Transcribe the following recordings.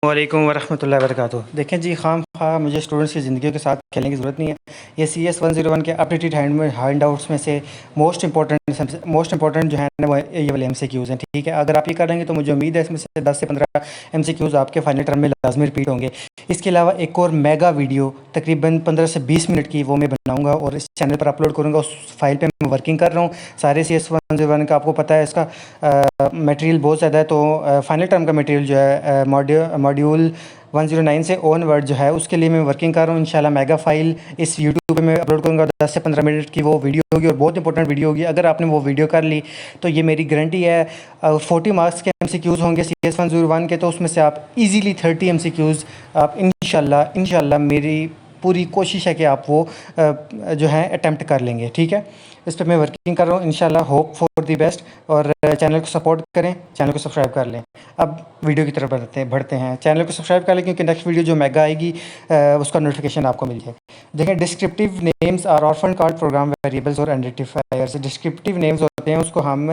वालेकुम वरहमतुल्लाहि वबरकातुहू। देखें जी, खाम मुझे स्टूडेंट्स की ज़िंदगी के साथ खेलने की ज़रूरत नहीं है। ये CS-101 के अपडेटेड हैंड आउट्स में से मोस्ट इंपॉर्टेंट जो है ना, वो ये वाले MCQs हैं। ठीक है, अगर आप ये करेंगे तो मुझे उम्मीद है इसमें से 10 से 15 MCQs आपके फाइनल टर्म में लाजमी रिपीट होंगे। इसके अलावा एक और मेगा वीडियो तकरीबन 15 से 20 मिनट की वो मैं बनाऊँगा और इस चैनल पर अपलोड करूँगा। उस फाइल पर मैं वर्किंग कर रहा हूँ। सारे CS-101 का आपको पता है, इसका मटेरियल बहुत ज़्यादा है। तो फाइनल टर्म का मटेरियल जो है मॉड्यूल 109 से ऑनवर्ड जो है उसके लिए मैं वर्किंग कर रहा हूँ। इंशाल्लाह मेगा फाइल इस यूट्यूब पे मैं अपलोड करूँगा। 10 से 15 मिनट की वो वीडियो होगी और बहुत इंपॉर्टेंट वीडियो होगी। अगर आपने वो वीडियो कर ली तो ये मेरी गारंटी है 40 मार्क्स के MCQs होंगे CS-101 के, तो उसमें से आप इजीली 30 MCQs आप इंशाल्लाह मेरी पूरी कोशिश है कि आप वो जो है अटेम्प्ट कर लेंगे। ठीक है, इस पर मैं वर्किंग कर रहा हूँ। इंशाल्लाह होप फॉर दी बेस्ट। और चैनल को सपोर्ट करें, चैनल को सब्सक्राइब कर लें। अब वीडियो की तरफ बढ़ते हैं। चैनल को सब्सक्राइब कर लें क्योंकि नेक्स्ट वीडियो जो मेगा आएगी उसका नोटिफिकेशन आपको मिल जाए। देखें, descriptive names are often called program variables और आइडेंटिफायर्स। डिस्क्रिप्टिव नेम्स होते हैं उसको हम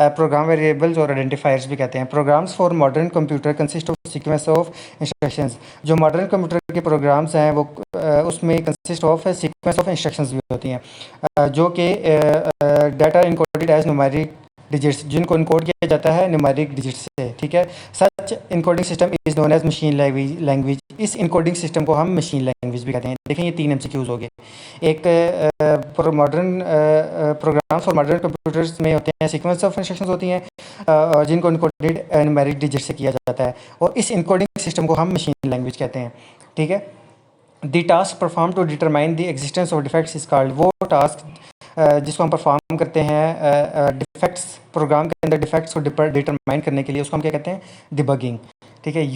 प्रोग्राम वेरिएबल्स और आइडेंटिफायर्स भी कहते हैं। Programs for modern computer consist of sequence of instructions. जो मॉडर्न कंप्यूटर के प्रोग्राम्स हैं वो उसमें consist of sequence of instructions भी होती हैं जो कि data encoded as numeric digits, जिनको इनकोड किया जाता है न्यूमेरिक डिजिट्स से। ठीक है, such encoding system is known as machine language. इस इनकोडिंग सिस्टम को हम मशीन लैंग्वेज भी कहते हैं। देखें, ये 3 MCQs हो गए। एक मॉडर्न प्रोग्राम्स और मॉडर्न कंप्यूटर्स में होते हैं सीक्वेंस ऑफ इंस्ट्रक्शंस होती हैं जिनको इनकोडेड न्यूमेरिक डिजिट से किया जाता है और इस इनकोडिंग सिस्टम को हम मशीन लैंग्वेज कहते हैं। ठीक है, the task perform to determine the existence of defects is called. वो टास्क जिसको हम परफॉर्म करते हैं डिफेक्ट्स, प्रोग्राम के अंदर डिफेक्ट्स को डिटरमाइन करने के लिए, उसको हम क्या कहते हैं? डिबगिंग। ठीक है,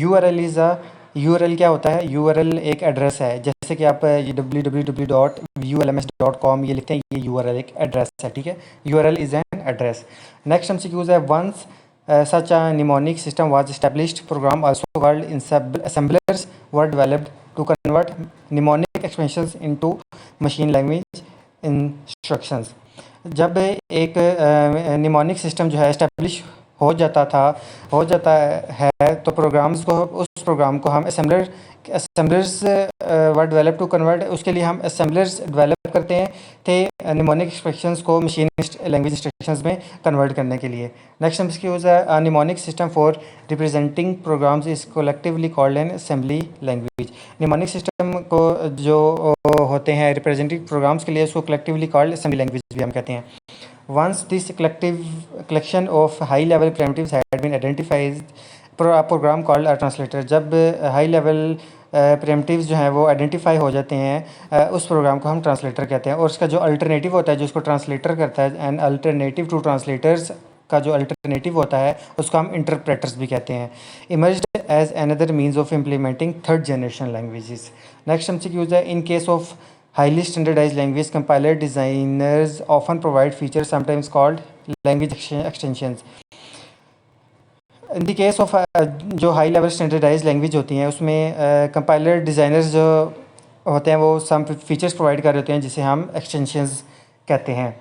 URL क्या होता है? URL एक एड्रेस है। जैसे कि आप www.vulms.com ये लिखते हैं, ये URL एक एड्रेस है। ठीक है, URL is an address. Next MCQs है, once such a mnemonic system was established, program also called assemblers were developed to convert mnemonic expressions into machine language instructions। जब एक निमोनिक सिस्टम जो है establish हो जाता है तो उस प्रोग्राम को हम assemblers were develop to convert. उसके लिए हम असेंबलर्स डेवलप करते हैं थे निमोनिक एक्सप्रेशंस को मशीन लैंग्वेज इंस्ट्रक्शंस में कन्वर्ट करने के लिए। नेक्स्ट MCQs है, mnemonic system for representing programs is collectively called an assembly language. Mnemonic system को जो होते हैं रिप्रेजेंटिंग प्रोग्राम्स के लिए, उसको कलेक्टिवली कॉल्ड असेंबली लैंग्वेज भी हम कहते हैं। Once this collection of high level primitives had been identified, a program called a translator। जब हाई लेवल primitives जो हैं वो आइडेंटिफाई हो जाते हैं उस प्रोग्राम को हम ट्रांसलेटर कहते हैं। और उसका जो अल्टरनेटिव होता है, जो उसको ट्रांसलेटर करता है, एंड अल्टरनेटिव टू ट्रांसलेटर्स का जो अल्टरनेटिव होता है उसको हम इंटरप्रेटर्स भी कहते हैं। Emerged as another means of implementing third generation languages. Next MCQs है, in case of highly standardized language, compiler designers often provide features sometimes called language extensions। In the case of जो high level standardise language होती हैं उसमें compiler designers जो होते हैं वो सम features provide कर रहे होते हैं जिसे हम एक्सटेंशंस कहते हैं।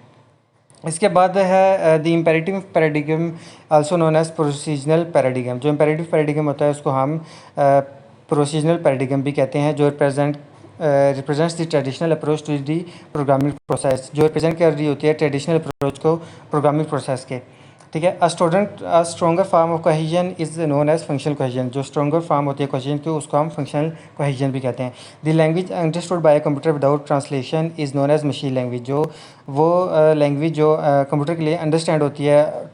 इसके बाद है the imperative paradigm also known as procedural paradigm. जो इम्पेरेटिव पैराडिगम होता है उसको हम प्रोसीजनल पैराडिगम भी कहते हैं, जो represents the traditional approach to the programming process. जो रिप्रेजेंट कर रही होती है ट्रेडिशनल अप्रोच को प्रोग्रामिंग प्रोसेस के। ठीक है, a stronger form of cohesion is known as functional cohesion. जो स्ट्रॉन्गर फॉर्म होती है कोहेजन की उसको हम फंक्शनल कोहेजन भी कहते हैं। The language understood by computer without translation is known as machine language. जो वो लैंग्वेज जो कंप्यूटर के लिए अंडरस्टैंड होती है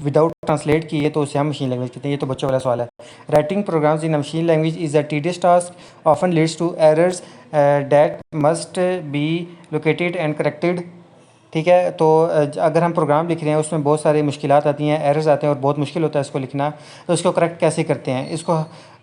विदाउट ट्रांसलेट की है तो उसे हम मशीन लैंग्वेज कहते हैं। ये तो बच्चों वाला सवाल है। Writing programs in machine language is a tedious task often leads to errors that must be located and corrected. ठीक है, तो अगर हम प्रोग्राम लिख रहे हैं उसमें बहुत सारी मुश्किलात आती हैं, एरर्स आते हैं और बहुत मुश्किल होता है इसको लिखना, तो इसको करेक्ट कैसे करते हैं इसको,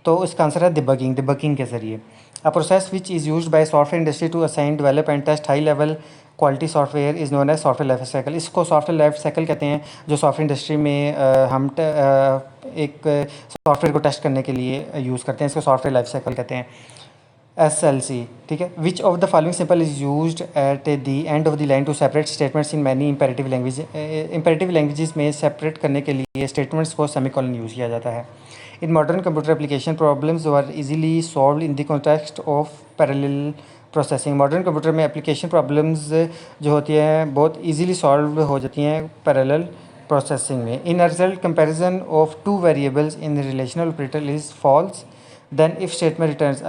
तो इसका आंसर है डिबगिंग के ज़रिए। A process which is used by software industry to assign develop and test high level quality software is known as software life cycle. इसको सॉफ्टवेयर लाइफ साइकिल कहते हैं, जो सॉफ्टवेयर इंडस्ट्री में हम एक सॉफ्टवेयर को टेस्ट करने के लिए यूज़ करते हैं। इसको सॉफ्टवेयर लाइफ साइकिल कहते हैं, SLC। ठीक है, which of the following symbol is used at the end of the line to separate statements in many imperative language. Imperative languages में सेपरेट करने के लिए स्टेटमेंट्स को सेमीकोलन यूज़ किया जाता है। In modern computer application, problems were easily solved in the context of parallel processing. Modern computer में application problems जो होती हैं बहुत इजीली सॉल्व हो जाती हैं पैरेलल प्रोसेसिंग में. In a result comparison of two variables in relational operator is false, then if statement returns.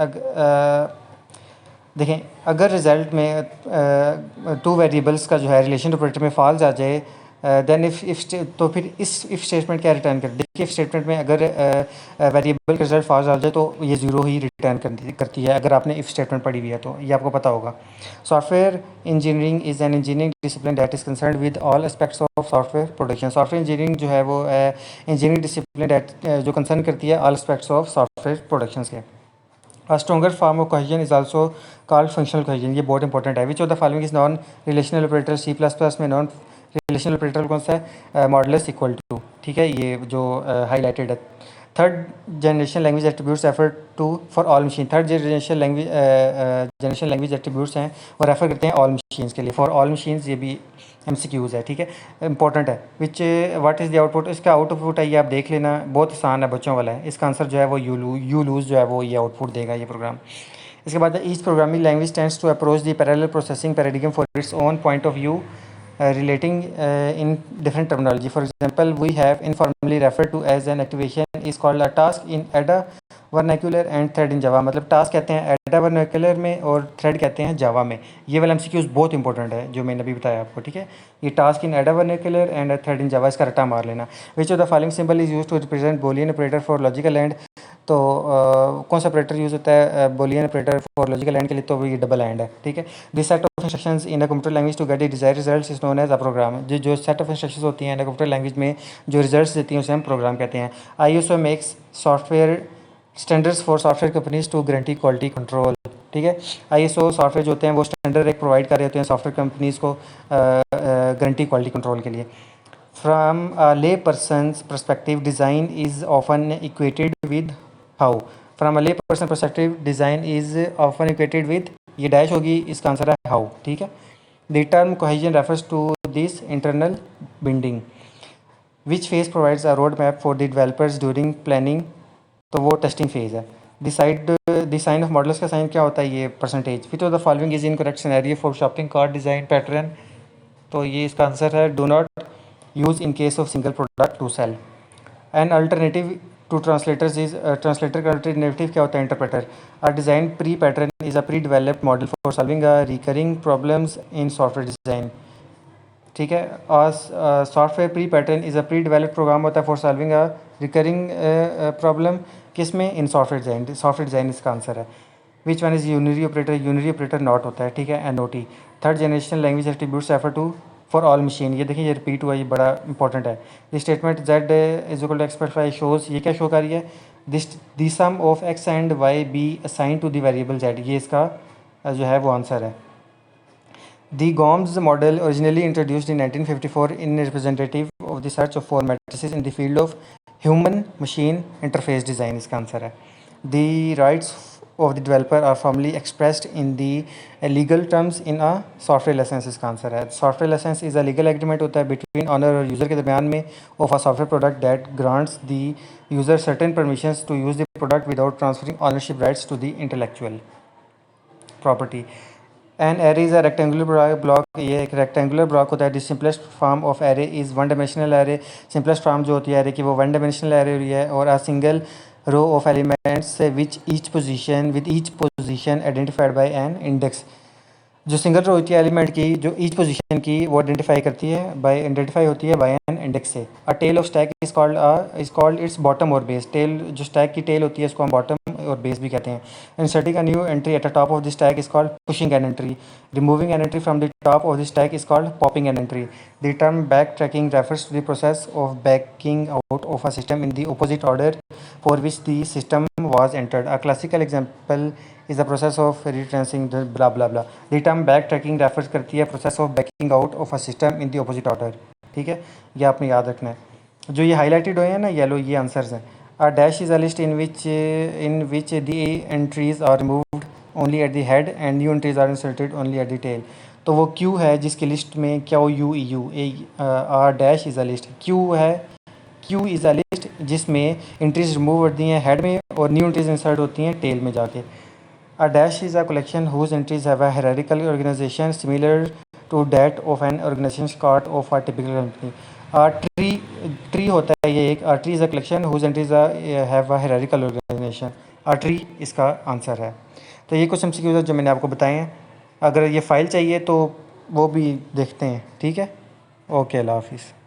देखें, अगर रिज़ल्ट में टू वेरिएबल्स का जो है रिलेशन ऑपरेटर में फॉल्स आ जाए, देन इफ़ तो फिर इस इफ़ स्टेटमेंट क्या रिटर्न कर. देखिए, इफ़ स्टेटमेंट में अगर वेरिएबल का रिजल्ट फॉल्स आ जाए तो ये ज़ीरो ही रिटर्न करती है, अगर आपने इफ़ स्टेटमेंट पढ़ी हुई है तो ये आपको पता होगा. Software engineering is an engineering discipline that is concern with all aspects of software production. Software engineering जो है वो इंजीनियरिंग डिसिप्लिन दैट जो कंसर्न करती है all aspects of software production के. A stronger form of cohesion is also called functional cohesion. ये बहुत important है. Which of the following is non relational operator. C plus plus में non relational operator कौन सा है? Modulus equal to. ठीक है, ये जो हाईलाइटेड है. Third generation language attributes refer to for all machine. Third generation language attributes हैं वो रेफर करते हैं ऑल मशीन्स के लिए. फॉर ऑल मशीन्स ये भी MCQs है. ठीक है, इंपॉर्टेंट है. विच व्हाट इज़ द आउटपुट. इसका आउटपुट है ये आप देख लेना, बहुत आसान है, बच्चों वाला है. इसका आंसर जो है वो यू लूज़ जो है वो ये आउटपुट देगा ये प्रोग्राम. इसके बाद each programming language tends to approach the parallel processing paradigm for its own point of view relating in different terminology. For example, we have informally referred to as an activation is called a task in Ada vernacular and thread in Java. मतलब task कहते हैं Ada vernacular में और thread कहते हैं जावा में. ये वाला MCQs बहुत इंपॉर्टेंट है जो मैंने अभी बताया आपको. ठीक है, ये task in Ada vernacular and thread in Java, इसका रट्टा मार लेना. Which of the following symbol is use to represent Boolean operator for logical and. तो कौन सा ऑपरेटर यूज़ होता है Boolean operator for logical and के लिए? तो ये डबल एंड है. ठीक है, this set of instructions in a computer language to get the desired results is known as a program. जो सेट ऑफ इंस्ट्रक्शंस होती हैं कंप्यूटर लैंग्वेज में जो रिजल्ट्स देती हैं उसे हम प्रोग्राम कहते हैं. ISO makes software standards for software companies to guarantee quality control. ठीक है, ISO सॉफ्टवेयर जो होते हैं वो स्टैंडर्ड एक प्रोवाइड कर रहे होते हैं सॉफ्टवेयर कंपनीज को गारंटी क्वालिटी कंट्रोल के लिए. From a lay person's perspective design is often equated with how. From a lay person perspective design is often equated with, ये डैश होगी, इसका आंसर है हाउ. ठीक है, the term cohesion refers to this internal building. Which phase provides a road map for the developers during planning. तो वो testing phase है. The sign off models का साइन क्या होता है? ये percentage. Which of the following is incorrect scenario for shopping cart design pattern. तो ये इसका आंसर है do not use in case of single product to sell. An alternative to translators is translator का alternative क्या होता है? Interpreter. A design pre pattern is a pre developed model for solving a recurring problems in software design. ठीक है, और software pre pattern is a pre developed program होता है for solving a recurring problem. किस में? In software design. Software design इसका answer है. Which one is unary operator. Unary operator not होता है. ठीक है, NOT. Third generation language attributes refer to for all machine. ये देखिए, ये रिपीट हुआ, ये बड़ा इंपॉर्टेंट है. This statement Z is equal to X plus Y shows, ये क्या शो कर रही है? The some of X and Y be assign to the variable Z. ये इसका जो है वो आंसर है. The GOMS model originally introduced in 1954 in representative of the search of four matrices in the field of human-machine interface design. इसका answer है. The rights of the developer are formally expressed in the legal terms in a software license. इसका answer है. Software license is a legal agreement होता है between owner और user के दरमियान में of a software product that grants the user certain permissions to use the product without transferring ownership rights to the intellectual property. An array is a rectangular block. ये एक rectangular block होता है. The simplest form of array is one dimensional array. Simplest form जो होती है array की वो one dimensional array हुई है. और a single row of elements which each position identified by an index. जो सिंगल रो होती है एलिमेंट की, जो ईच पोजीशन की वो आइडेंटिफाई होती है बाय एन इंडेक्स से. A tail of stack is called its bottom or base. Tail जो स्टैक की टेल होती है उसको हम बॉटम और बेस भी कहते हैं. Inserting a new entry at the top of the stack is called pushing an entry. Removing an entry from the top of the stack is called popping an entry. The term backtracking refers to the process of backing out of a system in the opposite order for which the system was entered. A classical example is the process of retracing the blah blah blah. The term backtracking refers करती है process of backing out of a system in the opposite order. ठीक है, ये आपने याद रखना है. जो ये highlighted हुए हैं ना येलो, ये आंसर्स हैं. A dash is a list in which the entries are removed only at the head and new entries are inserted only at the tail. तो वो Q है जिसकी लिस्ट में क्या हो, U E U. A dash is a list. Q है, Q is a list जिसमें entries remove होती हैं हेड में और न्यू एंट्रीज इंसर्ट होती हैं टेल में जाके। A dash is a collection whose entries have a hierarchical organization similar to that of an organization chart of a typical company. Tree होता है ये एक, tree is a collection whose entries have a hierarchical organization. Tree इसका answer है। तो ये कुछ MCQs जो मैंने आपको बताए हैं। अगर ये फ़ाइल चाहिए तो वो भी देखते हैं, ठीक है। ओके, अल्लाह हाफिज़।